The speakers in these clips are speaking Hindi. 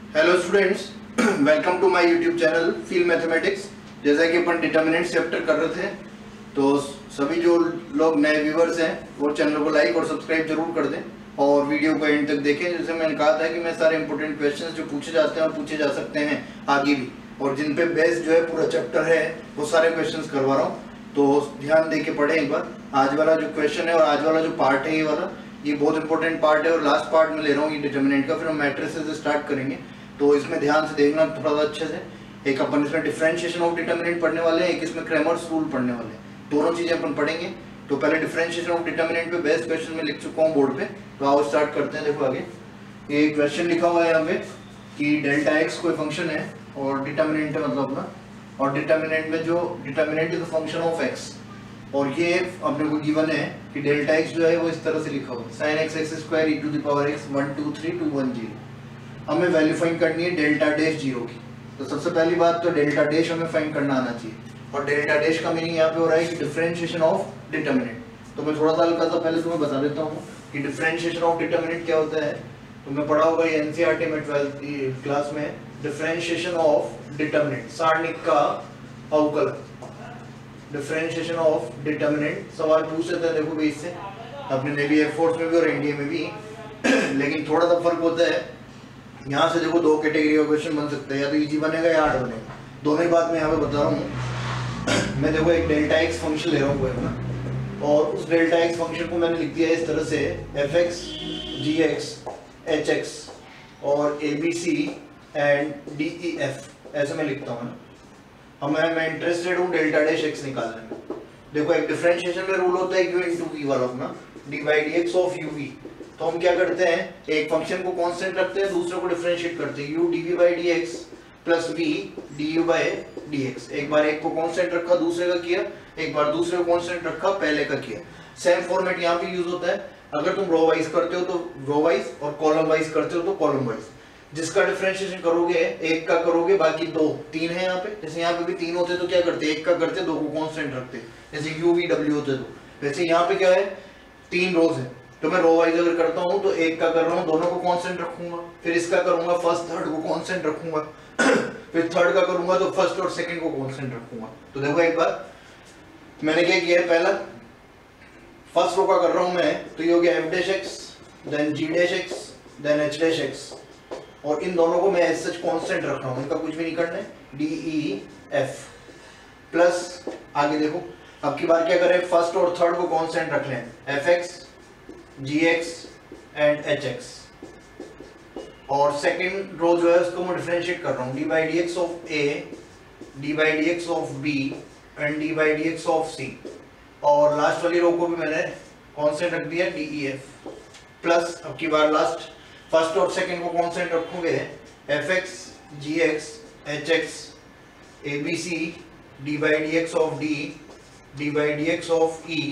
Hello students, welcome to my YouTube channel feel mathematics. जैसा कि अपन डिटर्मिनेंट चैप्टर कर रहे थे, तो सभी जो लोग नए व्यूवर्स हैं वो चैनल को लाइक और सब्सक्राइब जरूर कर दें और वीडियो को एंड तक देखें। जैसे मैंने कहा था कि मैं सारे इंपॉर्टेंट क्वेश्चंस जो पूछे जाते हैं और पूछे जा सकते हैं आगे भी, और जिन पे बेस्ड जो है पूरा चैप्टर है वो सारे क्वेश्चंस करवा रहा हूँ, तो ध्यान दे के पढ़ें एक बार। आज वाला जो क्वेश्चन है और आज वाला जो पार्ट है ये बहुत इंपॉर्टेंट पार्ट है और लास्ट पार्ट में ले रहा हूँ ये डिटर्मिनेंट का। फिर हम मैट्रिसेस से स्टार्ट करेंगे, तो इसमें ध्यान से देखना थोड़ा सा अच्छे से। एक अपन इसमें डिफरेंशिएशन ऑफ डिटर्मिनेंट पढ़ने वाले हैं, एक इसमें क्रैमर्स रूल पढ़ने वाले हैं, दोनों चीजें अपन पढ़ेंगे। तो पहले डिफरेंशिएशन ऑफ डिटर्मिनेंट पे बेस्ट क्वेश्चन में लिख चुका हूँ बोर्ड पे, तो आओ स्टार्ट करते हैं। देखो आगे ये क्वेश्चन लिखा हुआ है यहाँ पे कि डेल्टा एक्स कोई फंक्शन है और डिटर्मिनेंट है मतलब अपना, और डिटर्मिनेंट में जो determinant is the function of x, और ये अपने को गिवन है कि डेल्टा एक्स जो है वो इस तरह से लिखा हुआ है sin x x square e to the power x 1 2 3 2 1 0। हमें वैल्यू फाइंड करनी है डेल्टा डैश जीरो की। तो सबसे पहली बात तो डेल्टा डैश हमें फाइंड करना आना चाहिए, और डेल्टा डैश का मीनिंग यहाँ पे हो रहा है कि डिफरेंशिएशन ऑफ डिटर्मिनेंट। तो मैं थोड़ा सा हल्का सा पहले तुम्हें बता देता हूँ कि डिफरेंशिएशन ऑफ डिटर्मिनेंट क्या होता है। तो मैं पढ़ा होगा ये एनसीईआरटी में 12th क्लास में, डिफरेंशिएशन ऑफ डिटर्मिनेंट सारणिक का अवकलन, डिफरेंशिएशन ऑफ डिटर्मिनेंट। सवाल पूछ लेते हैं देखो भी इससे, अपने नेवी एयरफोर्स में भी और एनडीए में भी लेकिन थोड़ा सा फर्क होता है। यहाँ से देखो दो कैटेगरी का क्वेश्चन बन सकता है, या तो इजी बनेगा या हार्ड बनेगा, दोनों ही बात मैं यहाँ पे बता रहा हूँ। मैं देखो एक डेल्टा एक्स फंक्शन ले रहा हूँ ना, और उस डेल्टा एक्स फंक्शन को मैंने लिख दिया इस तरह से F X G X H X और A B C and D E F, ऐसे मैं लिखता हूँ ना। अब मैं इंटरेस्टेड हूँ डेल्टा डैश एक्स निकालने में। देखो एक डिफरेंशिएशन में रूल होता है क्यू इंटू वी वाला अपना, D by D X of U V. तो हम क्या करते हैं, एक फंक्शन को कांस्टेंट रखते हैं, दूसरे को डिफरेंशिएट करते हैं, u dv by dx plus v du by dx। एक बार एक को कांस्टेंट रखा दूसरे का किया, एक बार दूसरे को कांस्टेंट रखा पहले का किया। सेम फॉर्मेट यहाँ पे यूज होता है। अगर तुम रो वाइज करते हो तो रो वाइज, और कॉलम वाइज करते हो तो कॉलम वाइज। जिसका डिफरेंशिएशन करोगे एक का करोगे, बाकी दो तीन है यहाँ पे। जैसे यहाँ पे भी तीन होते तो क्या करते, एक का करते, दो को कांस्टेंट रखते, जैसे u v w होते तो। वैसे यहाँ पे क्या है, तीन रोज है, तो मैं रो वाइज अगर करता हूँ तो एक का कर रहा हूँ, दोनों को कांस्टेंट रखूंगा, फिर इसका करूंगा फर्स्ट थर्ड को कांस्टेंट रखूंगा फिर थर्ड का करूंगा तो फर्स्ट और सेकंड को कांस्टेंट रखूंगा। तो देखो एक बार मैंने क्या किया है, पहला फर्स्ट रो का कर रहा हूं मैं, तो ये हो गया F dash X, then G dash X, then H dash X, और इन दोनों को मैं एज सच कांस्टेंट रख रहा हूं, इनका कुछ भी नहीं करना है, डी ई एफ प्लस आगे देखो। अब की बार क्या करें, फर्स्ट और थर्ड को कांस्टेंट रख लें, F x gx and hx, और सेकंड रो जो है उसको मैं डिफरेंशिएट कर रहा हूँ, D by D X of a, D by D X of b and D by D X of c, और लास्ट वाली रो को भी मैंने कांस्टेंट रख दिया डी ई एफ प्लस। अब की बार लास्ट फर्स्ट और सेकंड को कांस्टेंट रखोगे, F X G X H X A B C D by D X of d, D by D X of e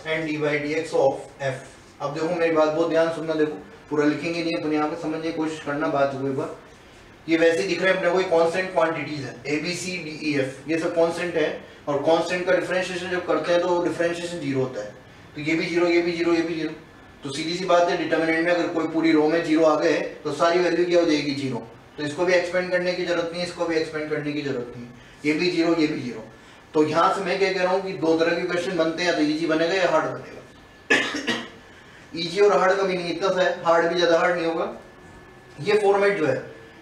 and D by D X of f। अब देखो मेरी बात बहुत ध्यान सुनना, देखो पूरा लिखेंगे नहीं अपन यहाँ पे, समझने की कोशिश करना बात को एक बार। ये वैसे ही दिख रहा है अपने को, कांस्टेंट क्वांटिटीज है A B C D E F, ये सब कांस्टेंट है, और कांस्टेंट का डिफरेंशिएशन जब करते हैं तो डिफरेंशिएशन जीरो होता है, तो ये भी जीरो, ये भी जीरो, ये भी जीरो। तो सीधी सी बात है, डिटर्मिनेंट में अगर कोई पूरी रो में जीरो आ गए तो सारी वैल्यू क्या हो जाएगी, जीरो। तो इसको भी एक्सपेंड करने की जरूरत नहीं है, इसको भी एक्सपेंड करने की जरूरत नहीं, ये भी जीरो, ये भी जीरो। तो यहाँ से मैं क्या कह रहा हूँ कि दो तरह के क्वेश्चन बनते हैं, या तो इजी बनेगा या हार्ड बनेगा। इजी और हार्ड का मीनिंग इतना सा है, हार्ड भी ज्यादा हार्ड नहीं होगा। ये फॉर्मेट जो है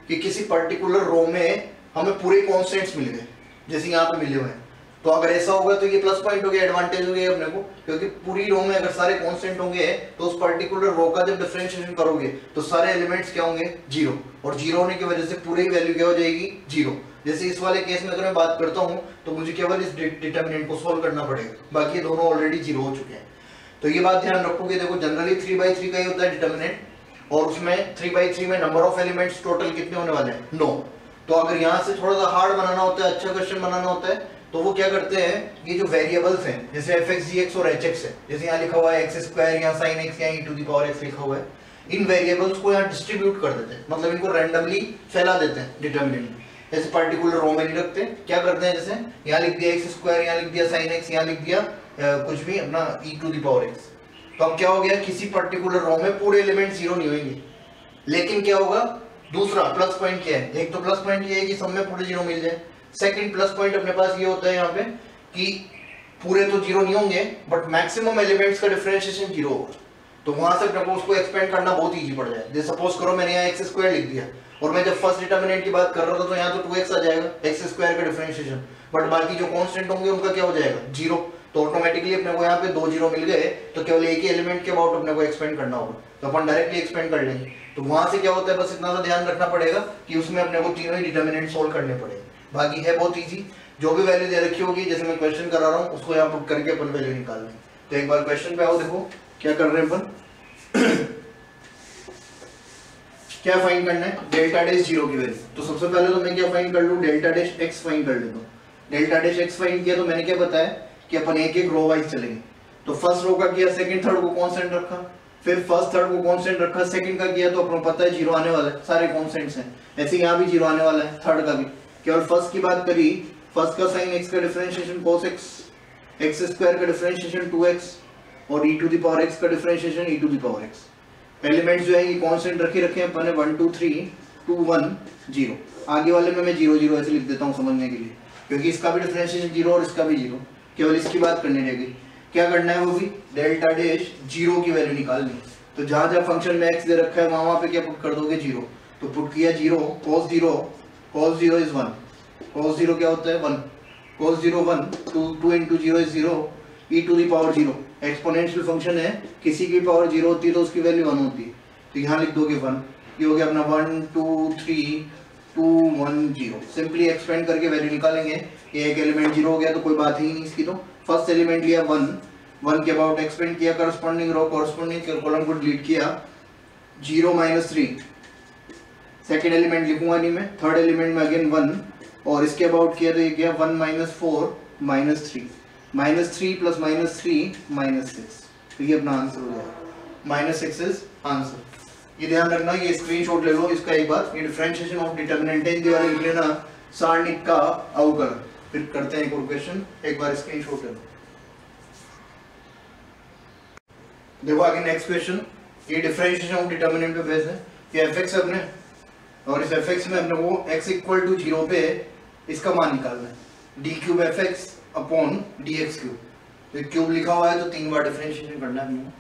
कि किसी पर्टिकुलर रो में हमें पूरे कॉन्स्टेंट्स मिल गए, जैसे यहाँ पे मिले हुए हैं, तो अगर ऐसा होगा तो ये प्लस पॉइंट हो गया, एडवांटेज हो गया अपने को, क्योंकि पूरी रो में अगर सारे कांस्टेंट होंगे तो उस पर्टिकुलर रो का जब डिफरेंशिएशन करोगे तो सारे एलिमेंट्स क्या होंगे, जीरो, और जीरो होने की वजह से पूरी वैल्यू क्या हो जाएगी, जीरो। जैसे इस वाले केस में अगर मैं बात करता हूँ तो मुझे केवल इस डिटर्मिनेंट को सोल्व करना पड़ेगा, बाकी दोनों ऑलरेडी जीरो हो चुके हैं। तो ये बात ध्यान रखोगे। देखो जनरली 3/3 का ही होता है डिटर्मिनेंट, और उसमें 3/3 में नंबर ऑफ एलिमेंट्स टोटल कितने होने वाले हैं, 9। तो अगर यहाँ से थोड़ा सा हार्ड बनाना होता है, अच्छा क्वेश्चन बनाना होता है, तो वो क्या करते हैं, ये जो वेरिएबल्स हैं जैसे एफ एक्स जी एक्स और एच एक्स है, जैसे यहाँ लिखा हुआ है एक्स स्क्वायर, यहाँ साइन एक्स, यहाँ ई टू द पावर एक्स लिखा हुआ है, इन वेरिएबल्स को यहाँ डिस्ट्रीब्यूट कर देते हैं, मतलब इनको रैंडमली फैला देते हैं डिटर्मिनेंट में। जैसे पर्टिकुलर रो में नहीं रखते, क्या करते हैं, जैसे यहाँ लिख दिया एक्स स्क्वायर, यहाँ लिख दिया साइन एक्स, यहाँ लिख दिया कुछ भी अपना ई टू द पावर एक्स। तो अब क्या हो गया, किसी पर्टिकुलर रो में पूरे एलिमेंट जीरो नहीं होंगे, लेकिन क्या होगा, दूसरा प्लस पॉइंट क्या है, एक तो प्लस पॉइंट ये है कि सब में पूरे जीरो मिल जाए। सेकंड प्लस पॉइंट अपने पास ये होता है यहाँ पे कि पूरे तो जीरो नहीं होंगे बट मैक्सिमम एलिमेंट्स का डिफरेंशिएशन जीरो होगा, तो वहां से अपने को उसको एक्सपेंड करना बहुत इजी पड़ जाए। जैसे सपोज करो मैंने यहाँ एक्स स्क्वायर लिख दिया और मैं जब फर्स्ट डिटर्मिनेंट की बात कर रहा था तो यहाँ तो 2x आ जाएगा एक्स स्क्वायर का डिफरेंशिएशन, बट बाकी जो कांस्टेंट होंगे उनका क्या हो जाएगा, जीरो। तो ऑटोमेटिकली अपने को यहाँ पे दो जीरो मिल गए, तो केवल एक ही एलिमेंट के अबाउट अपने को एक्सपेंड करना होगा, तो अपन डायरेक्टली एक्सपेंड कर लेंगे। तो वहां से क्या होता है, बस इतना सा ध्यान रखना पड़ेगा कि उसमें अपने को तीनों ही डिटर्मिनेंट सोल्व करने पड़ेंगे, बाकी है बहुत इजी। जो भी वैल्यू दे रखी होगी, जैसे मैं क्वेश्चन करा रहा हूँ उसको यहाँ पुट करके अपन वैल्यू निकाल लेंगे। तो एक बार क्वेश्चन पे आओ, देखो क्या कर रहे हैं अपन क्या फाइंड करना है, डेल्टा डैश जीरो की वैल्यू। तो सबसे पहले तो मैं क्या फाइंड कर लूं, डेल्टा डैश एक्स फाइंड कर लेता हूं। डेल्टा डैश एक्स फाइंड किया तो मैंने क्या बताया कि अपन एक एक रो वाइज चलेंगे। तो फर्स्ट रो का किया, सेकंड थर्ड को कांस्टेंट रखा, फिर फर्स्ट थर्ड को कांस्टेंट रखा, सेकंड का किया तो अपन पता है जीरो आने वाला है, सारे कांस्टेंट्स हैं। ऐसे यहाँ भी जीरो आने वाला है, थर्ड का भी। केवल फर्स्ट की बात करी, फर्स्ट का साइन एक्स का differentiation cos x, X square का डिफरेंशिएशन 2x और e to the power x का differentiation e to the power x। Elements जो है ये कांस्टेंट रखे हैं अपन ने 1 2 3 2 1 0। आगे वाले में मैं 0 0 ऐसे लिख देता हूँ समझने के लिए, क्योंकि इसका भी डिफरेंशिएशन जीरो और इसका भी जीरो, केवल इसकी बात करनी रहेगी। क्या करना है, वो भी डेल्टा डैश जीरो की वैल्यू निकालनी। तो जहां जहां फंक्शन में x दे रखा है वहां पे क्या पुट कर दोगे, जीरो। तो पुट किया zero, cos zero is 1, cos zero क्या होता है 1, cos zero 1, 2 into 0 is 0, e to the power 0। Exponential function है, किसी की पावर 0 होती है तो उसकी वैल्यू 1 होती है, तो यहाँ लिख दोगे 1। ये हो गया अपना 1 2 3 2 1 0। सिंपली एक्सपेंड करके वैल्यू निकालेंगे। ये एक एलिमेंट 0 हो गया तो कोई बात ही नहीं इसकी। तो फर्स्ट एलिमेंट लिया 1, 1 के अबाउट एक्सपेंड किया, करस्पॉन्डिंग रो करस्पॉन्डिंग कॉलम को डिलीट किया, 0 -3। सेकेंड एलिमेंट लिखूंगा नहीं मैं, थर्ड एलिमेंट में अगेन 1 और इसके अबाउट किया तो ये गया 1 -4 -3, -3 + -3 -6। तो ये अपना आंसर हो गया, -6 इज आंसर। ये ध्यान रखना, ये स्क्रीनशॉट ले लो इसका एक बार। ये डिफरेंशिएशन ऑफ डिटरमिनेंट है, वाले लिख लेना सारणिक का अवकलन। फिर करते हैं एक और क्वेश्चन, एक बार स्क्रीनशॉट ले लो। देखो आगे नेक्स्ट क्वेश्चन, ये डिफरेंशिएशन ऑफ डिटरमिनेंट पे बेस है। ये fx है अपने, और इस fx में अपने को x = 0 पे इसका मान निकालना है, d³ fx अपॉन dx³। तो क्यूब लिखा हुआ है तो 3 बार डिफरेंशिएशन करना है अपने।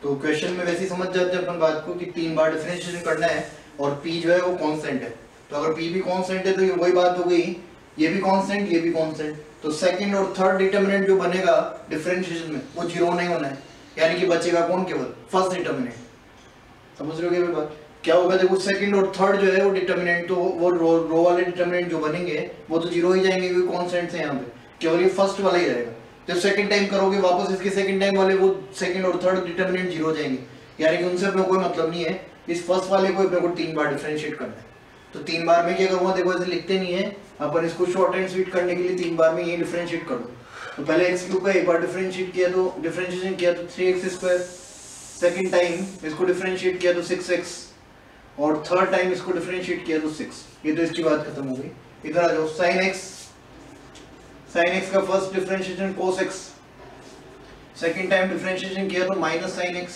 तो क्वेश्चन में वैसे ही समझ जाते हैं अपन बात को कि 3 बार डिफरेंशिएशन करना है, और p जो है वो कांस्टेंट है। तो अगर p भी कांस्टेंट है तो ये वही बात हो गई, ये भी कांस्टेंट ये भी कांस्टेंट। तो सेकंड और थर्ड डिटरमिनेंट जो बनेगा डिफरेंशिएशन में वो जीरो नहीं होना है, यानी कि बचेगा कौन, केवल फर्स्ट डिटरमिनेंट। समझ रहे हो बात क्या होगा, देखो सेकंड और थर्ड जो है वो डिटरमिनेंट, तो वो रो वाले डिटरमिनेंट जो बनेंगे वो तो जीरो ही जाएंगे क्योंकि कांस्टेंट्स हैं यहाँ पे, केवल ये फर्स्ट वाला ही रहेगा। जब सेकंड टाइम करोगे वापस इसके सेकंड टाइम वाले वो सेकंड और थर्ड डिटरमिनेंट जीरो हो जाएंगे, यानी कि उनसे अपने कोई मतलब नहीं है। इस फर्स्ट वाले को अपने को 3 बार डिफरेंशिएट करना है। तो 3 बार में क्या करूंगा, देखो ऐसे लिखते नहीं है अपन, इसको शॉर्ट एंड स्वीट करने के लिए 3 बार में ये डिफरेंशिएट कर दो। तो पहले x³ का एक बार डिफरेंशिएट किया तो डिफरेंशिएशन किया तो 3x², सेकंड टाइम इसको डिफरेंशिएट किया तो 6x, और थर्ड टाइम इसको डिफरेंशिएट किया तो 6। ये तो इसकी बात खत्म हो गई। इधर आ जाओ, sin x का first differentiation cos x, second time differentiation किया तो -sin x,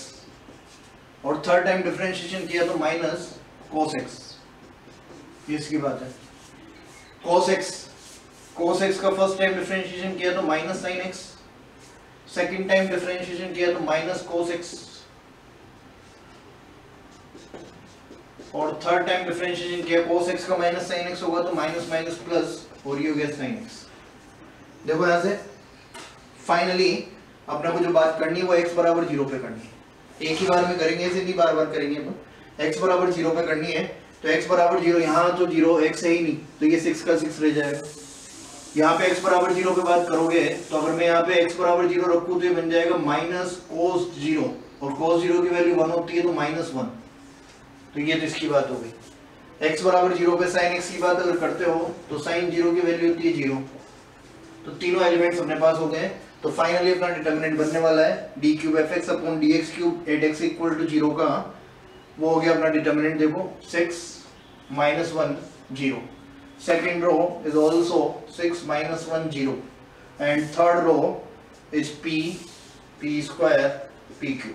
और थर्ड टाइम डिफरेंशिएशन किया तो -cos x। ये इसकी बात है। cos x का फर्स्ट टाइम डिफरेंशिएशन किया तो -sin x, second time differentiation किया तो -cos x, और थर्ड टाइम डिफरेंशिएशन किया cos x का -sin x होगा तो माइनस माइनस प्लस, और ये हो गया sin x। देखो यहाँ से फाइनली अपने को जो बात करनी है वो x = 0 पे करनी है। एक ही बार में करेंगे, इसे नहीं बार बार करेंगे अपन। x = 0 पे करनी है, तो x = 0, यहाँ तो 0 x है ही नहीं, तो ये 6 का 6 रह जाएगा। यहाँ पे x = 0 पे बात करोगे तो अगर मैं यहाँ पे x = 0 रखूँ तो ये बन जाएगा -cos 0, और cos 0 की वैल्यू 1 होती है तो -1। तो ये तो इसकी बात हो गई। x = 0 पे sin x की बात अगर करते हो तो sin 0 की वैल्यू होती है 0। तो तीनों एलिमेंट्स अपने पास हो गए। तो फाइनली अपना डिटरमिनेंट बनने वाला है d³ fx upon dx³ eight x = 0 का, वो हो गया अपना डिटरमिनेंट। देखो 6 -1 0, second row is also 6 -1 0, and third row is p² pq।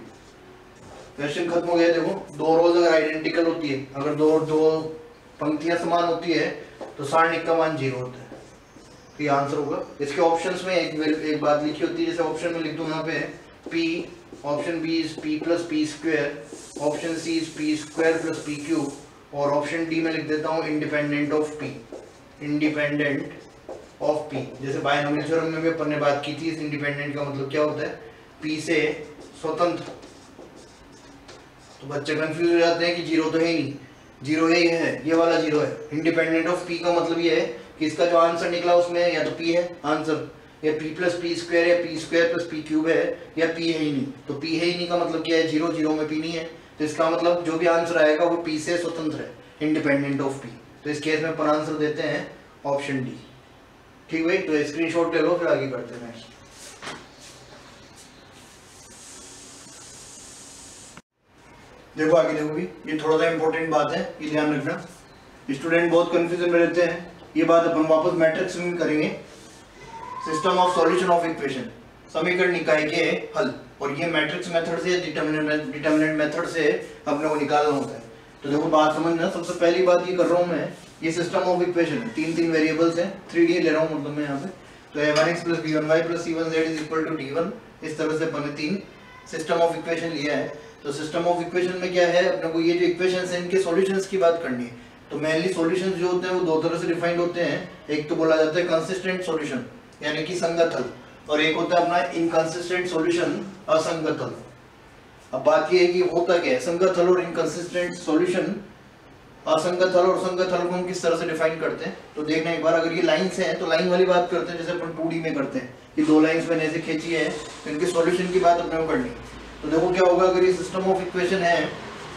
Question खत्म हो गया। देखो दो रोज अगर आइडेंटिकल होती है, अगर दो पंक्तियां समान होती है तो सारणिक का मान 0 होता है। तो ये आंसर होगा। इसके ऑप्शंस में एक बात लिखी होती है, जैसे ऑप्शन में लिख दूं यहाँ पे p, option B is p plus P square, option C is p स्क्वायर प्लस पी क्यूब, और ऑप्शन डी में लिख देता हूँ independent of p, independent of p। जैसे बायनोमियल थ्योरम में भी अपन ने बात की थी, इस इंडिपेंडेंट का मतलब क्या होता है, p से स्वतंत्र। तो बच्चे कंफ्यूज हो जाते हैं कि 0 तो है ही नहीं, 0 है, ये वाला 0 है। इंडिपेंडेंट ऑफ p का मतलब ये है कि इसका जो आंसर निकला उसमें या तो p है आंसर, या p प्लस पी स्क्वायर या p स्क्वायर प्लस पी क्यूब है, या p है ही नहीं। तो p है ही नहीं का मतलब क्या है, 0, 0 में p नहीं है। तो इसका मतलब जो भी आंसर आएगा वो p से स्वतंत्र है, इंडिपेंडेंट ऑफ p। तो इस केस में अपन आंसर देते हैं ऑप्शन डी। ठीक भाई, तो स्क्रीनशॉट ले लो, फिर आगे करते हैं। देखो आगे देखो भी, ये थोड़ा सा इंपॉर्टेंट बात है, ये ध्यान रखना। स्टूडेंट बहुत कंफ्यूजन में रहते हैं, ये बात अपन वापस मैट्रिक्स में करेंगे। System of solution of equation, समीकरण निकाय के हल, और ये मैट्रिक्स मेथड से डिटरमिनेंट मेथड से अपने को निकालना होता है। तो देखो बात समझना, सबसे पहली बात ये कर रहा हूँ मैं, ये सिस्टम ऑफ इक्वेशन है, तीन वेरिएबल्स हैं, 3D ले रहा हूँ मतलब मैं यहाँ पे। तो a1x plus b1y plus c1z is equal to d1, इस तरह से अपन ने 3 सिस्टम ऑफ इक्वेशन लिया है। तो सिस्टम ऑफ इक्वेशन में क्या है, अपने को ये जो इक्वेशंस हैं इनके सॉल्यूशंस की बात करनी है। तो मेनली सॉल्यूशंस जो होते हैं वो दो तरह से डिफाइंड होते हैं, एक तो बोला जाता है कंसिस्टेंट सॉल्यूशन यानी कि संगत हल, और एक होता है अपना इनकंसिस्टेंट सॉल्यूशन, असंगत हल। अब बात ये है कि होता क्या है, संगत हल और इनकंसिस्टेंट सॉल्यूशन, असंगत हल और संगत हल को हम किस तरह से डिफाइन करते हैं। तो देखना एक बार, अगर ये लाइंस हैं तो लाइन वाली बात करते हैं, जैसे अपन 2D में करते हैं कि दो लाइंस मैंने ऐसे खींची है, तो इनके सॉल्यूशन की बात अपने को करनी है। तो देखो क्या होगा, अगर ये सिस्टम ऑफ इक्वेशन है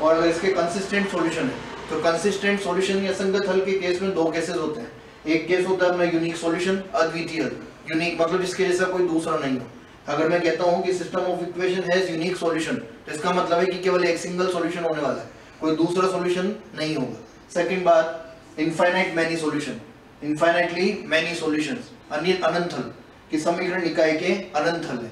और अगर इसके कंसिस्टेंट सॉल्यूशन है, तो कंसिस्टेंट सॉल्यूशन या संगत हल के केस में दो केसेस होते हैं। एक केस होता है अपना यूनिक सॉल्यूशन, अद्वितीय हल। यूनिक मतलब जिसके जैसा कोई दूसरा नहीं हो। अगर मैं कहता हूँ कि system of equation has unique solution, तो इसका मतलब है कि केवल एक सिंगल सॉल्यूशन होने वाला है, कोई दूसरा सॉल्यूशन नहीं होगा। सेकंड बात, infinite many solution, infinitely many solutions, अनंत हल कि समीकरण निकाय के अनंत हल है।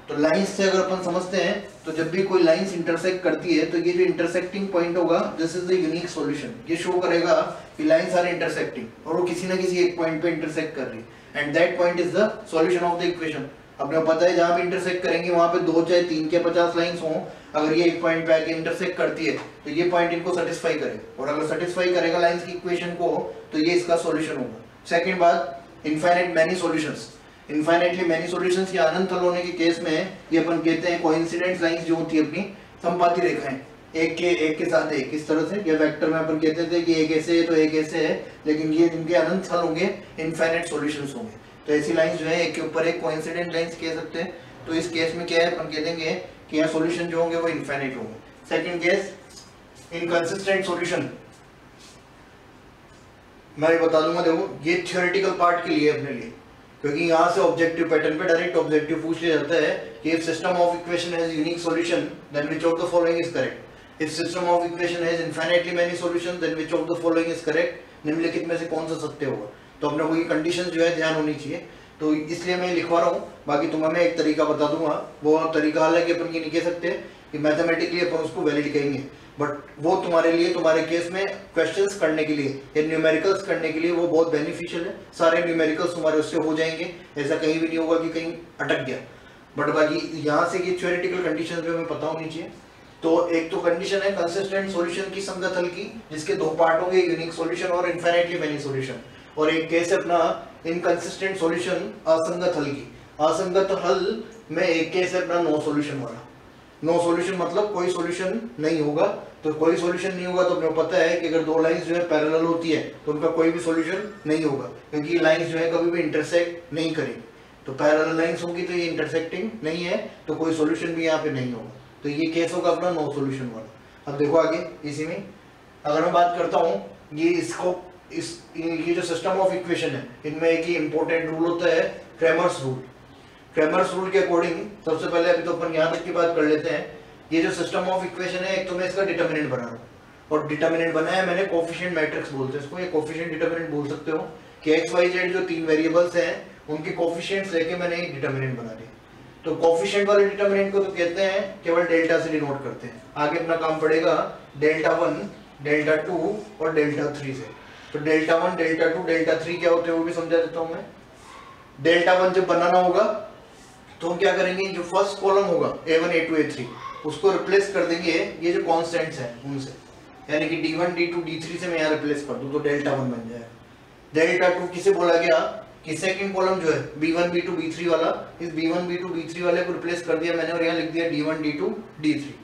तो लाइंस से अगर अपन समझते हैं, तो जब भी कोई लाइंस इंटरसेक्ट करती है तो ये जो इंटरसेक्टिंग पॉइंट होगा, this is the unique solution. ये शो करेगा कि लाइंस आर इंटरसेक्टिंग और वो किसी ना किसी एक पॉइंट पे इंटरसेक्ट कर रही है, and that point is the solution of the equation. अपने को पता है जहां भी इंटरसेक्ट करेंगे वहां पे 2 चाहे 3 के 50 लाइंस हों, अगर ये एक पॉइंट पे आके इंटरसेक्ट करती है तो ये पॉइंट इनको सेटिस्फाई करेगा, और अगर सेटिस्फाई करेगा लाइंस की इक्वेशन को तो ये इसका सॉल्यूशन होगा। सेकंड बात, infinite many solutions, infinitely many solutions या अनंत हल होने के केस में ये अपन कहते हैं कोइंसिडेंट लाइंस जो होती है अपनी संपाती रेखाएं, एक के साथ एक, इस तरह से। ये वेक्टर में अपन कहते थे कि एक ऐसे है तो एक ऐसे है, लेकिन ये जिनके अनंत हल होंगे इनफाइनाइट सॉल्यूशंस होंगे। तो ऐसी लाइंस जो है एक के ऊपर एक कोइंसिडेंट लाइंस कह सकते हैं। तो इस केस में क्या है, अपन कह देंगे कि यहाँ सॉल्यूशन जो होंगे वो इनफाइनाइट होंगे। सेकंड केस, इनकंसिस्टेंट सॉल्यूशन, मैं बता दूंगा। देखो ये थ्योरेटिकल पार्ट के लिए अपने लिए, क्योंकि यहाँ से ऑब्जेक्टिव पैटर्न पे डायरेक्ट ऑब्जेक्टिव पूछ लिया जाता है कि if system of equation has unique solution then which of the following is correct. If system of equation has infinitely many solution then which of the following is correct. निम्नलिखित में से कौन सा सत्य होगा। तो अपने को ये कंडीशन जो है ध्यान होनी चाहिए, तो इसलिए मैं लिखवा रहा हूँ। बाकी तुम्हें मैं एक तरीका बता दूंगा, वो तरीका हालांकि अपन ये नहीं कह सकते कि मैथमेटिकली अपन उसको वैलिड कहेंगे, बट वो तुम्हारे लिए, तुम्हारे केस में क्वेश्चंस करने के लिए या न्यूमेरिकल्स करने के लिए वो बहुत बेनिफिशियल है। सारे न्यूमेरिकल्स तुम्हारे उससे हो जाएंगे, ऐसा कहीं भी नहीं होगा कि कहीं अटक गया। बट बाकी यहाँ से ये थ्योरेटिकल कंडीशन भी हमें पता होनी चाहिए। तो एक तो कंडीशन है कंसिस्टेंट सॉल्यूशन की, संगत हल की, जिसके दो पार्ट होंगे, यूनिक सॉल्यूशन और इनफाइनाइटली मेनी सॉल्यूशन। और एक केस है अपना इनकंसिस्टेंट सॉल्यूशन, असंगत हल की। असंगत हल में एक केस है अपना नो सॉल्यूशन वाला। नो सॉल्यूशन मतलब कोई सॉल्यूशन नहीं होगा। तो कोई सॉल्यूशन नहीं होगा तो अपने को पता है कि अगर दो लाइंस जो है पैरेलल होती है तो उनका कोई भी सॉल्यूशन नहीं होगा, क्योंकि लाइंस जो है कभी भी इंटरसेक्ट नहीं करेंगी। तो पैरेलल लाइंस होगी तो ये इंटरसेक्टिंग नहीं है, तो कोई सॉल्यूशन भी यहाँ पे नहीं होगा। तो ये केस होगा अपना नो सॉल्यूशन वाला। अब देखो आगे इसी में अगर मैं बात करता हूँ, ये इसको ये जो सिस्टम ऑफ इक्वेशन है इनमें एक ही इंपॉर्टेंट रूल होता है, क्रेमर्स रूल। क्रेमर्स रूल के अकॉर्डिंग सबसे पहले अभी तो अपन यहाँ तक की बात कर लेते हैं। ये जो सिस्टम ऑफ इक्वेशन है, एक तो मैं इसका डिटर्मिनेंट बना रहा हूँ, और डिटर्मिनेंट बनाया मैंने कोफिशिएंट मैट्रिक्स बोलते हैं इसको, ये कोफिशिएंट डिटर्मिनेंट बोल सकते हो कि एक्स वाई जेड जो 3 वेरिएबल्स हैं उनके कोफिशिएंट्स लेके मैंने एक डिटर्मिनेंट बना दिया। तो कोफिशिएंट वाले डिटर्मिनेंट को तो कहते हैं केवल डेल्टा से डिनोट करते हैं। आगे अपना काम पड़ेगा डेल्टा 1, डेल्टा 2 और डेल्टा 3 से। तो डेल्टा 1, डेल्टा 2, डेल्टा 3 क्या होते हैं वो भी समझा देता हूं मैं। डेल्टा 1 जब बनाना होगा तो हम क्या करेंगे, जो फर्स्ट कॉलम होगा A1, A2, A3 उसको रिप्लेस कर देंगे ये जो कांस्टेंट्स हैं उनसे, यानी कि D1, D2, D3 से मैं यहाँ रिप्लेस कर दूं तो डेल्टा 1 बन जाएगा। डेल्टा 2 किसे बोला गया कि सेकंड कॉलम जो है B1, B2, B3 वाला, इस B1, B2, B3 वाले को रिप्लेस कर दिया मैंने और यहाँ लिख दिया D1, D2, D3।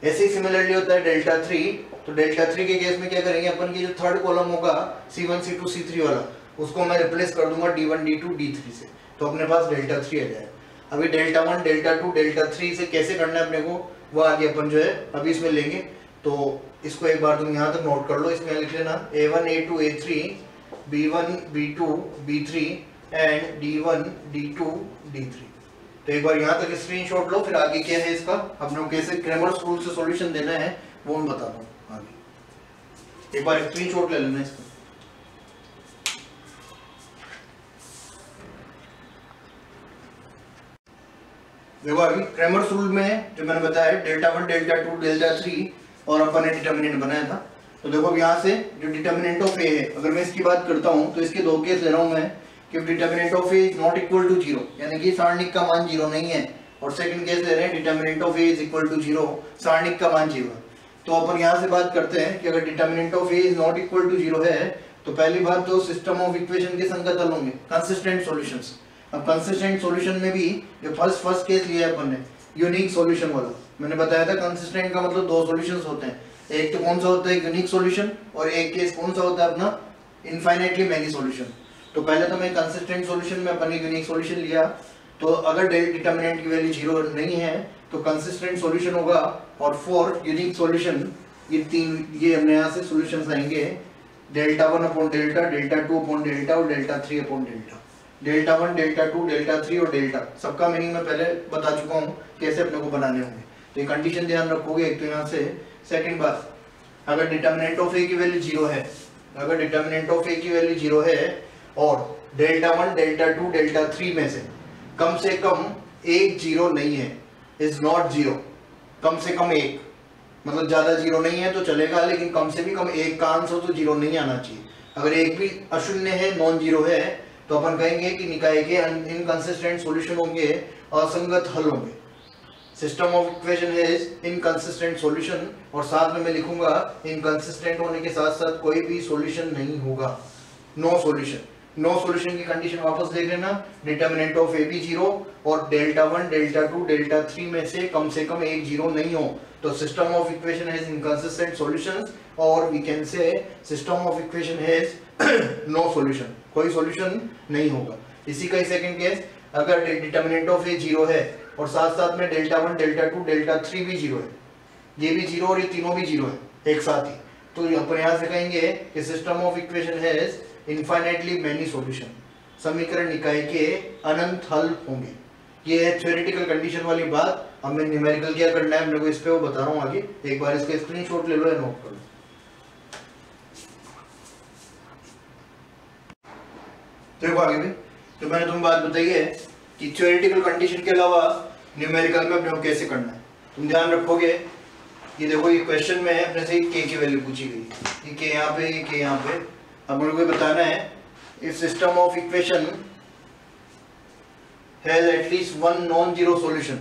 ऐसे ही सिमिलरली होता है डेल्टा 3, तो डेल्टा 3 के केस में क्या करेंगे अपन की जो थर्ड कॉलम होगा C1, C2, C3 वाला उसको मैं रिप्लेस कर दूंगा D1, D2, D3 से, तो अपने पास डेल्टा 3 आ जाएगा। अभी डेल्टा 1, डेल्टा 2, डेल्टा 3 से कैसे करना है अपने को वो आगे अपन जो है अभी इसमें लेंगे, तो इसको एक बार तुम यहाँ तक नोट कर लो। इसमें लिख लेना A1, A2, A3, B1, B2, B3 and D1, D2, D3। तो एक बार यहाँ तक स्क्रीनशॉट लो, फिर आगे क्या है इसका अपने को कैसे क्रैमर्स रूल से सॉल्यूशन देना है वो मैं बताता हूँ आगे। एक बार स्क्रीनशॉट ले लेना इसका। देखो अभी क्रैमर्स रूल में जो मैंने बताया डेल्टा 1, डेल्टा 2, डेल्टा 3 और अपन ने डिटर्मिनेंट बनाया था। तो देखो अब यहाँ से जो डिटर्मिनेंट ऑफ ए है, अगर मैं इसकी बात करता हूँ तो इसके दो केस ले रहा हूँ मैं कि determinant of A is not equal to 0, यानी कि सारणिक का मान 0 नहीं है, और सेकंड केस ले रहे हैं determinant of A is equal to 0, सारणिक का मान 0 है। तो अपन यहाँ से बात करते हैं कि अगर determinant of A is not equal to 0 है तो पहली बात तो सिस्टम ऑफ इक्वेशन के संगत हल होंगे, कंसिस्टेंट सॉल्यूशंस। अब कंसिस्टेंट सॉल्यूशन में भी जो फर्स्ट केस लिया है अपन ने यूनिक सॉल्यूशन वाला, मैंने बताया था कंसिस्टेंट का मतलब दो सॉल्यूशंस होते हैं, एक तो कौन सा होता है यूनिक सॉल्यूशन, और एक केस कौन सा होता है अपना इनफाइनाइटली मैनी सॉल्यूशन। तो पहले तो मैं कंसिस्टेंट सॉल्यूशन में अपन ने यूनिक सॉल्यूशन लिया, तो अगर डिटर्मिनेंट की वैल्यू 0 नहीं है तो कंसिस्टेंट सॉल्यूशन होगा, और फॉर यूनिक सॉल्यूशन ये तीन ये हमने यहाँ से सॉल्यूशंस आएंगे delta 1 upon delta, delta 2 upon delta और delta 3 upon delta. Delta 1, delta 2, delta 3 और डेल्टा सबका मीनिंग मैं पहले बता चुका हूँ कैसे अपने को बनाने होंगे, तो ये कंडीशन ध्यान रखोगे। एक तो यहाँ से सेकंड बात, अगर डिटर्मिनेंट ऑफ ए की वैल्यू 0 है, अगर डिटर्मिनेंट ऑफ ए की वैल्यू 0 है और डेल्टा 1, डेल्टा 2, डेल्टा 3 में से कम एक 0 नहीं है, इज नॉट 0, कम से कम एक, मतलब ज्यादा 0 नहीं है तो चलेगा, लेकिन कम से भी कम एक का आंसर तो 0 नहीं आना चाहिए। अगर एक भी अशून्य है, नॉन 0 है, तो अपन कहेंगे कि निकाय के इनकंसिस्टेंट सॉल्यूशन होंगे, असंगत हल होंगे। System of equation is inconsistent solution, और साथ में मैं लिखूंगा इनकंसिस्टेंट होने के साथ साथ कोई भी सॉल्यूशन नहीं होगा, नो सॉल्यूशन। नो सॉल्यूशन की कंडीशन वापस देख लेना, डिटर्मिनेंट ऑफ ए भी 0 और डेल्टा 1, डेल्टा 2, डेल्टा 3 में से कम एक 0 नहीं हो तो system of equation has inconsistent solutions, और we can say system of equation has no solution, कोई सॉल्यूशन नहीं होगा। इसी का ही सेकंड केस, अगर डिटर्मिनेंट ऑफ ए 0 है और साथ साथ में डेल्टा 1, डेल्टा 2, डेल्टा 3 भी 0 है, ये भी 0 और ये तीनों भी 0 है एक साथ ही, तो अपन यहाँ से कहेंगे कि system of equation has infinitely many solution, समीकरण निकाय के अनंत हल होंगे। ये है थ्योरेटिकल कंडीशन वाली बात। अब मैं न्यूमेरिकल क्या करना है मेरे को इस पे वो बता रहा हूँ आगे, एक बार इसका स्क्रीनशॉट ले लो या नोट कर लो। देखो आगे भी तो मैंने तुम्हें बात बताई है कि थ्योरेटिकल कंडीशन के अलावा न्यूमेरिकल में अपने को कैसे करना है। तुम ध्यान रखोगे, ये देखो ये क्वेश्चन में अपने से के की वैल्यू पूछी गई, ये के यहाँ पे, ये के यहाँ पे। अब मेरे को बताना है if system of equation has at least one non zero solution,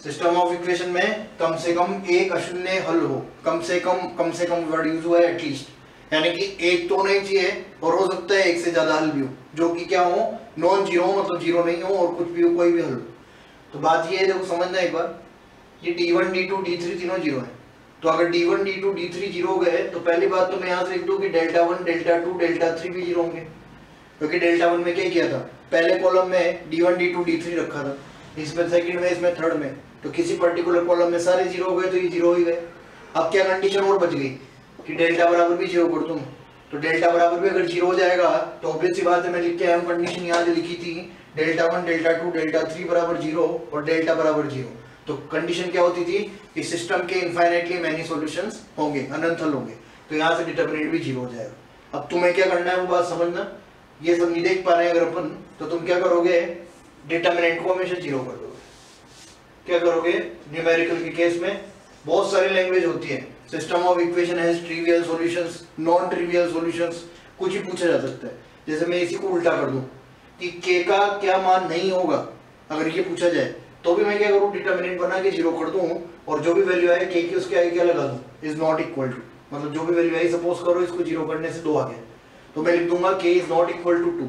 system of equation में कम से कम एक अशून्य हल हो, कम से कम वर्ड यूज हुआ है एटलीस्ट, यानी कि एक तो नहीं चाहिए और हो सकता है एक से ज्यादा हल भी हो जो कि क्या हो, नॉन जीरो, मतलब जीरो नहीं हो और कुछ भी हो, कोई भी हल हो। तो बात ये है, देखो समझना एक बार, ये D1, D2, D3 तीनों जीरो है, तो अगर D1, D2, D3 जीरो हो गए तो पहली बात तो मैं यहाँ से लिख दूं कि डेल्टा 1, डेल्टा 2, डेल्टा 3 भी जीरो होंगे, क्योंकि डेल्टा 1 में क्या किया था, पहले कॉलम में D1, D2, D3 रखा था, इसमें सेकंड में, इसमें थर्ड में, तो किसी पर्टिकुलर कॉलम में सारे जीरो हो गए तो ये जीरो ही गए। अब क्या कंडीशन और बच गई कि डेल्टा बराबर भी जीरो कर दूं, तो डेल्टा बराबर भी अगर जीरो हो जाएगा तो ऑब्वियस सी बात है, मैं लिख के आया हूं कंडीशन यहाँ जो लिखी थी, डेल्टा 1, डेल्टा 2, डेल्टा 3 बराबर जीरो और डेल्टा बराबर जीरो। तो कंडीशन क्या होती थी कि सिस्टम के इनफाइनाइटली मैनी सॉल्यूशंस होंगे, अनंत हल होंगे, तो यहाँ से डिटर्मिनेंट भी जीरो हो जाएगा। अब तुम्हें क्या करना है वो बात समझना, ये सब नहीं देख पा रहे हैं अगर अपन, तो तुम क्या करोगे, डिटर्मिनेंट को हमेशा जीरो कर दोगे। क्या करोगे, न्यूमेरिकल के केस में बहुत सारी लैंग्वेज होती है, system of equation has trivial solutions, non trivial solutions, कुछ ही पूछा जा सकता है। जैसे मैं इसी को उल्टा कर दूं कि k का क्या मान नहीं होगा, अगर ये पूछा जाए तो भी मैं क्या करूं, डिटरमिनेंट बना के 0 कर दूं और जो भी वैल्यू आए k की उसके आगे क्या लगा दूं, इज नॉट इक्वल टू, मतलब जो भी वैल्यू आई, सपोज करो इसको 0 करने से 2 आ गया तो मैं लिख दूंगा k is not equal to 2।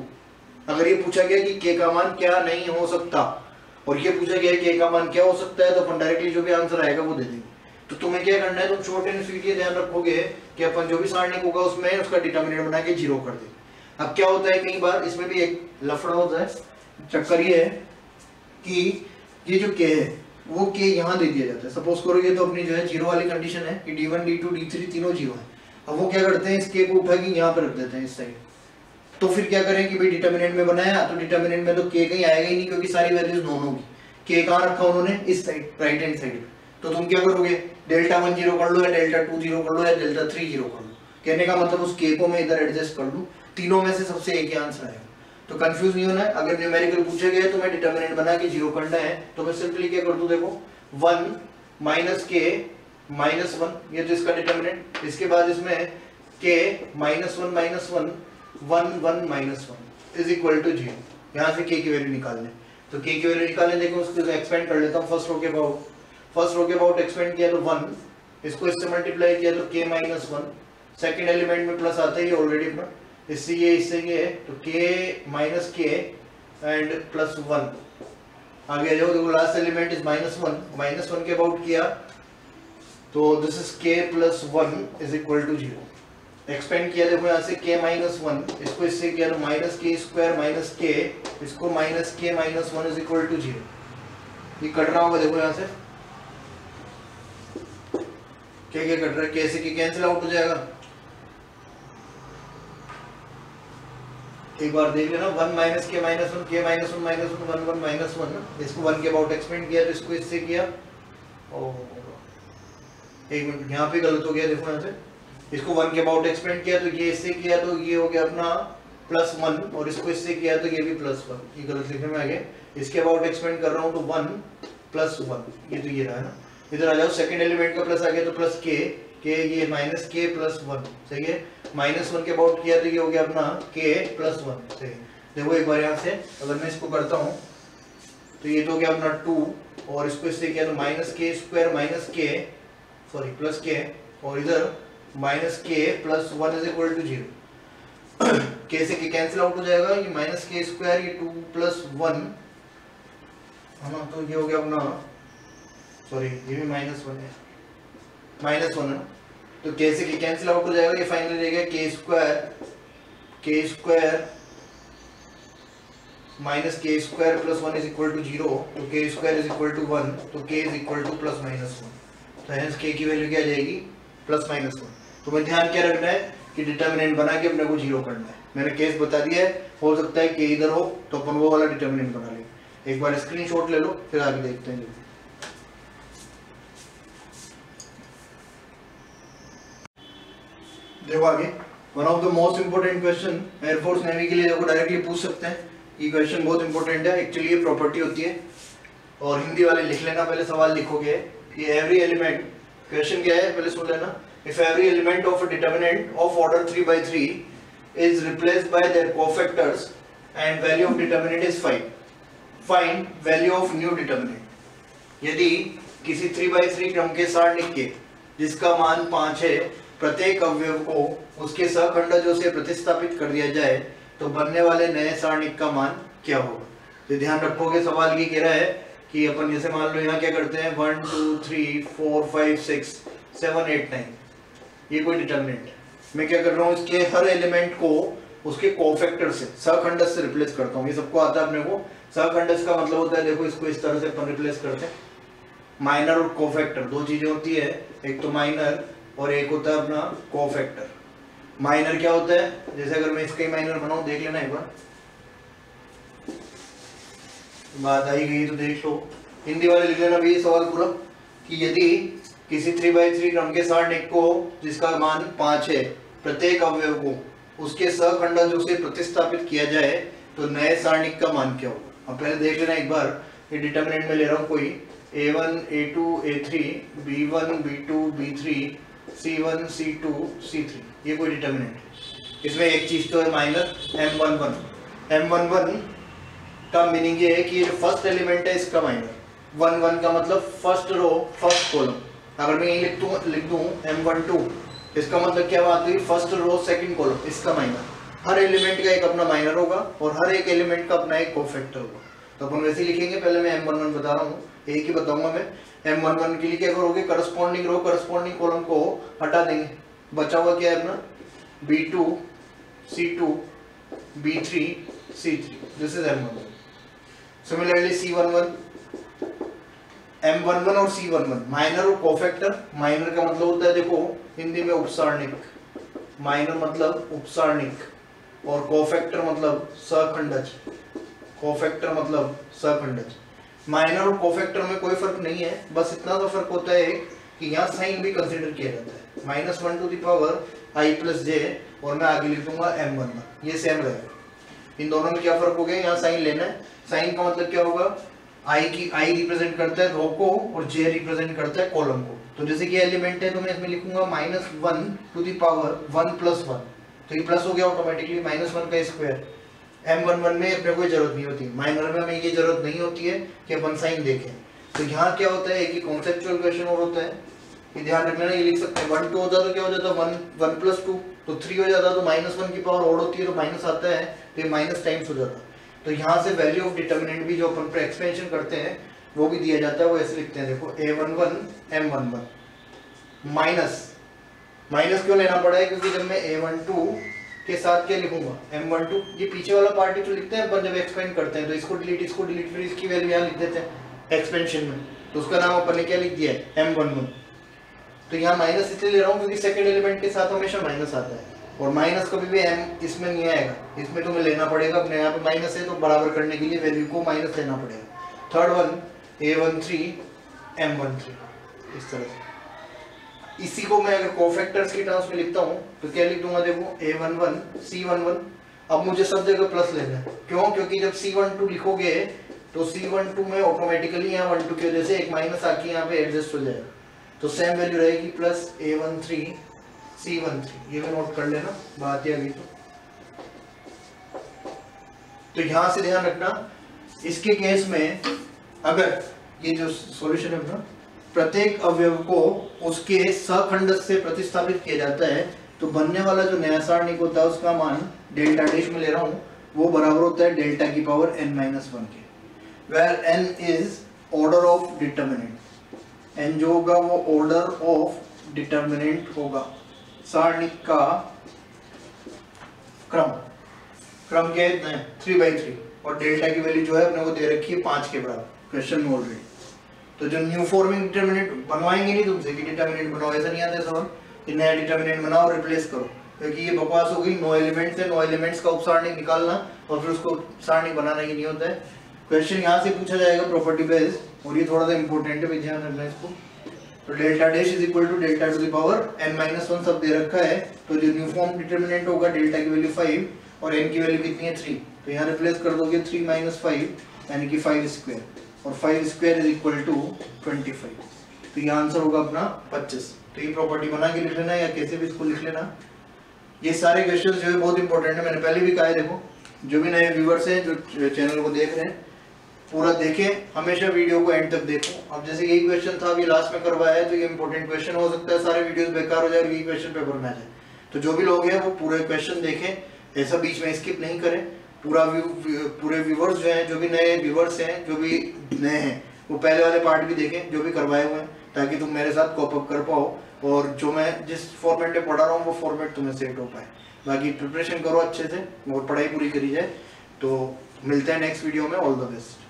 अगर ये पूछा गया कि k का मान क्या नहीं हो सकता और ये पूछा गया k का मान क्या हो सकता है, तो अपन डायरेक्टली जो भी आंसर आएगा वो दे देंगे। तो तुम्हें क्या करना है, तुम शॉर्ट एंड स्वीट ये ध्यान रखोगे कि अपन जो भी सारणिक होगा उसमें उसका डिटरमिनेंट बना के 0 कर देंगे। अब क्या होता है, कई बार इसमें भी एक लफड़ा होता है, चक्कर ये है कि ये जो k है वो k यहाँ दे दिया जाता है। सपोज करो ये तो अपनी जो है 0 वाली कंडीशन है कि d1 d2 d3 तीनों 0 है। अब वो क्या करते हैं, इस k को उठा के यहाँ पे रख देते हैं इस साइड। तो फिर क्या करें कि भाई डिटरमिनेंट में बनाया तो डिटरमिनेंट में तो k कहीं आएगा ही नहीं, क्योंकि सारी वैल्यूज नॉन होगी। k कहाँ रखा उन्होंने, इस साइड, राइट हैंड साइड। तो तुम क्या करोगे, डेल्टा 1 0 कर लो या डेल्टा 2 0 कर लो या डेल्टा 3 0 कर लो। कहने का मतलब उस k को मैं इधर एडजस्ट कर लूं, तीनों में से सबसे एक ही आंसर आएगा। तो कंफ्यूज नहीं होना है। अगर न्यूमेरिकल पूछा गया है तो मैं डिटरमिनेंट बना के 0 करना है तो मैं सिंपली क्या कर दूं, देखो 1 माइनस k माइनस 1, ये तो इसका डिटरमिनेंट। इसके बाद इसमें k minus 1 minus 1 1 1 minus 1 is equal to 0। यहाँ से k की वैल्यू निकालने, तो k की वैल्यू निकालने, देखो उसको एक्सपेंड कर लेता हूँ। फर्स्ट रो के अबाउट एक्सपेंड किया तो 1, इसको इससे मल्टीप्लाई किया तो k माइनस 1, सेकेंड एलिमेंट में प्लस आता ही ऑलरेडी अपना, इससे ये है तो k minus k and plus 1 आगे जाओ। देखो लास्ट एलिमेंट इज माइनस 1 के अबाउट किया तो this is k plus 1 is equal to 0। Expand किया देखो यहाँ से k माइनस 1, इसको इससे किया तो minus k square minus k, इसको minus k minus 1 is equal to 0। ये कट रहा होगा देखो यहाँ से, क्या क्या कट रहा है, कैसे की कैंसिल आउट हो जाएगा। एक बार देख लेना, 1 minus k minus 1, k minus 1 minus 1 1 1 minus 1, इसको 1 के अबाउट एक्सपेंड किया तो इसको इससे किया। एक मिनट, यहाँ पे गलत हो गया, देखो यहाँ से इसको 1 के अबाउट एक्सपेंड किया तो ये इससे किया तो ये हो गया अपना प्लस 1, और इसको इससे किया तो ये भी प्लस 1, ये गलत लिखने में आ गया। इसके अबाउट एक्सपेंड कर रहा हूँ तो 1 प्लस 1, ये तो ये रहा है ना। इधर आ जाओ, सेकंड एलिमेंट का प्लस आ गया तो प्लस k, ये माइनस k प्लस 1, सही है। माइनस 1 के अबाउट किया तो ये हो गया अपना k प्लस 1, सही। देखो एक बार यहाँ से अगर मैं इसको करता हूँ तो ये तो हो गया अपना 2, और इसको इससे किया तो minus k square minus k, sorry plus k, और इधर minus k plus 1 is equal to 0। k से k कैंसिल आउट हो जाएगा, ये माइनस k स्क्वायर, ये 2 प्लस 1 है ना, तो ये हो गया अपना, सॉरी ये भी माइनस 1 है, माइनस 1 है, तो k से k कैंसिल आउट हो जाएगा। ये फाइनली रहेगा k square minus k square plus 1 is equal to 0, तो k square is equal to 1, तो k is equal to plus minus 1, तो हेंस k की वैल्यू क्या आ जाएगी, प्लस माइनस 1। तो मैं ध्यान क्या रखना है कि डिटरमिनेंट बना के अपने को 0 करना है। मैंने केस बता दिया है, हो सकता है k इधर हो तो अपन वो वाला डिटरमिनेंट बना लेंगे। एक बार स्क्रीनशॉट ले लो फिर आगे देखते हैं। देखो आगे, one of the most important question air force navy के लिए देखो डायरेक्टली पूछ सकते हैं। ये क्वेश्चन बहुत इंपॉर्टेंट है, एक्चुअली ये प्रॉपर्टी होती है, और हिंदी वाले लिख लेना, पहले सवाल लिखोगे कि एवरी एलिमेंट, क्वेश्चन क्या है पहले सुन लेना। If every element of a determinant of order 3/3 is replaced by there cofactors and value of determinant is 5, find value of new determinant. यदि किसी 3/3 क्रम के सारणिक के जिसका मान 5 है, प्रत्येक अवयव को उसके सहखंडजों से प्रतिस्थापित कर दिया जाए तो बनने वाले नए सारणिक का मान क्या होगा। तो ध्यान रखोगे, सवाल ये कह रहा है कि अपन जैसे मान लो यहाँ क्या करते हैं 1 2 3 4 5 6 7 8 9, ये कोई डिटरमिनेंट है। मैं क्या कर रहा हूँ, इसके हर एलिमेंट को उसके कोफैक्टर से, सहखंडज से रिप्लेस करता हूँ। ये सबको आता है अपने को। सहखंडज का मतलब होता है, देखो इसको इस तरह से अपन रिप्लेस करते हैं। माइनर और कोफैक्टर दो चीजें होती है, एक तो माइनर और एक होता है अपना कोफैक्टर। माइनर क्या होता है, जैसे अगर मैं इसका ही माइनर बनाऊं, देख लेना एक बार, बात आई गई तो देख लो। हिंदी वाले लिख लेना भी सवाल पूरा कि यदि किसी 3/3 क्रम के सारणिक को जिसका मान 5 है, प्रत्येक अवयव को उसके सहखंडजों से प्रतिस्थापित किया जाए तो नए सारणिक का मान क्या होगा। अब पहले देख लेना एक बार, ये डिटरमिनेंट में ले रहा हूँ कोई a1 a2 a3 b1 b2 b3 C1 C2 C3, ये कोई डिटर्मिनेंट है। इसमें एक चीज तो है माइनर M11। M11 का मीनिंग ये है कि ये जो फर्स्ट एलिमेंट है इसका माइनर, 1 का मतलब फर्स्ट रो फर्स्ट कॉलम। अगर मैं यही लिख दूं M12, इसका मतलब क्या बात हुई, फर्स्ट रो सेकंड कॉलम, इसका माइनर। हर एलिमेंट का एक अपना माइनर होगा और हर एक एलिमेंट का अपना एक कोफैक्टर होगा। तो अपन वैसे ही लिखेंगे, पहले मैं M11 बता रहा हूँ, एक ही बताऊंगा मैं। M11 के लिए क्या करोगे, करस्पॉन्डिंग रो करस्पॉन्डिंग कॉलम को हटा देंगे, बचा हुआ क्या है अपना B2 C2 B3 C3, this is M11। Similarly C11, M11 और C11 माइनर और कोफैक्टर। माइनर का मतलब होता है देखो हिंदी में उपसारणिक, माइनर मतलब उपसारणिक और कोफैक्टर मतलब सहखंडज, कोफैक्टर मतलब सहखंडज। माइनर और कोफैक्टर में कोई फर्क नहीं है, बस इतना तो फर्क होता है कि यहाँ साइन भी कंसीडर किया जाता है, -1 to the power i plus j, और मैं आगे लिख दूंगा M11, ये सेम रहेगा। इन दोनों में क्या फर्क हो गया, यहाँ साइन लेना है। साइन का मतलब क्या होगा, i रिप्रेजेंट करता है रो को और j रिप्रेजेंट करता है कॉलम को। तो जैसे कि एलिमेंट है तो मैं इसमें लिखूंगा -1 टू द पावर 1 + 1, तो ये प्लस हो गया ऑटोमेटिकली, -1 का स्क्वायर। M11 में अपने कोई जरूरत नहीं होती, माइनर में हमें ये जरूरत नहीं होती है कि अपन साइन देखें। तो यहाँ क्या होता है कि कॉन्सेप्चुअल क्वेश्चन और होता है, ये ध्यान रखना, ये लिख सकते हैं 1 2 होता तो क्या हो जाता, 1 + 2 तो 3 हो जाता, तो -1 की पावर और होती है तो माइनस आता है, तो ये माइनस टाइम्स हो जाता। तो यहाँ से वैल्यू ऑफ डिटर्मिनेंट भी जो अपन पर एक्सपेंशन करते हैं वो भी दिया जाता है, वो ऐसे लिखते हैं देखो A11 M11 माइनस क्यों लेना पड़ा है, क्योंकि जब मैं A12 के साथ क्या लिखूंगा M12, ये पीछे वाला पार्ट जो लिखते हैं अपन जब एक्सपेंड करते हैं तो इसको डिलीट फिर इसकी वैल्यू यहाँ लिख देते हैं एक्सपेंशन में, तो उसका नाम अपन ने क्या लिख दिया है M11। तो यहाँ माइनस इसलिए ले रहा हूँ क्योंकि सेकंड एलिमेंट के साथ हमेशा माइनस आता है, और माइनस कभी भी M इसमें नहीं आएगा, इसमें तुम्हें लेना पड़ेगा अपने, यहाँ पे माइनस है तो बराबर करने के लिए वैल्यू को माइनस लेना पड़ेगा। थर्ड वन A13 M13, इस तरह से। इसी को मैं अगर कोफैक्टर्स की टर्म्स में लिखता हूँ तो क्या लिख दूंगा, देखो A11 C11। अब मुझे सब जगह प्लस लेना है, क्यों, क्योंकि जब C12 लिखोगे तो C12 में ऑटोमेटिकली यहाँ 12 की वजह से एक माइनस आके यहाँ पे एडजस्ट हो जाएगा, तो सेम वैल्यू रहेगी प्लस A13 C13, ये भी नोट कर लेना, बात ही आ गई। तो यहाँ से ध्यान रखना, इसके केस में अगर ये जो सॉल्यूशन है ना, प्रत्येक अवयव को उसके सहखंड से प्रतिस्थापित किया जाता है, तो बनने वाला जो नया सारणिक होता है उसका मान डेल्टा डैश में ले रहा हूँ, वो बराबर होता है डेल्टा की पावर n-1 के, where n is order of determinant, n जो होगा वो ऑर्डर ऑफ डिटर्मिनेंट होगा, सारणिक का क्रम क्या है 3/3, और डेल्टा की वैल्यू जो है अपने को दे रखी है 5 के बराबर क्वेश्चन में ऑलरेडी। तो जो न्यू फॉर्मिंग डिटर्मिनेंट बनवाएंगे नहीं तुमसे कि डिटर्मिनेंट बनाओ, ऐसा नहीं आता है सवाल कि नया डिटर्मिनेंट बनाओ और रिप्लेस करो, क्योंकि ये बकवास हो गई। 9 एलिमेंट्स है, 9 एलिमेंट्स का उपसारणिक निकालना और फिर उसको सारणिक बनाना ही नहीं होता है। क्वेश्चन यहाँ से पूछा जाएगा प्रॉपर्टी बेस्ड, और ये थोड़ा सा इंपॉर्टेंट है, ध्यान रखना इसको। तो delta dash is equal to delta to the power n-1 सब दे रखा है, तो जो न्यू फॉर्म डिटर्मिनेंट होगा डेल्टा की वैल्यू 5 और n की वैल्यू कितनी है 3, तो यहाँ रिप्लेस कर दोगे 3 - 5 यानी कि 5 स्क्वायर, और 5 स्क्वायर इज इक्वल टू 25, तो ये आंसर होगा अपना 25। तो ये प्रॉपर्टी बना के लिख लेना या कैसे भी इसको लिख लेना। ये सारे क्वेश्चन जो है बहुत इंपॉर्टेंट है, मैंने पहले भी कहा है, देखो जो भी नए व्यूअर्स हैं जो चैनल को देख रहे हैं पूरा देखें, हमेशा वीडियो को एंड तक देखो। अब जैसे यही क्वेश्चन था अभी लास्ट में करवाया है, तो ये इंपॉर्टेंट क्वेश्चन हो सकता है सारे वीडियोस बेकार हो जाए और यही क्वेश्चन पेपर में आ जाए, तो जो भी लोग हैं वो पूरे क्वेश्चन देखें, ऐसा बीच में स्किप नहीं करें। पूरे व्यूवर्स जो हैं, जो भी नए व्यूवर्स हैं, जो भी नए हैं, वो पहले वाले पार्ट भी देखें जो भी करवाए हुए हैं, ताकि तुम मेरे साथ कॉप अप कर पाओ और जो मैं जिस फॉर्मेट में पढ़ा रहा हूँ वो फॉर्मेट तुम्हें सेट हो पाए। बाकी प्रिपरेशन करो अच्छे से और पढ़ाई पूरी करी जाए। तो मिलते हैं नेक्स्ट वीडियो में, ऑल द बेस्ट।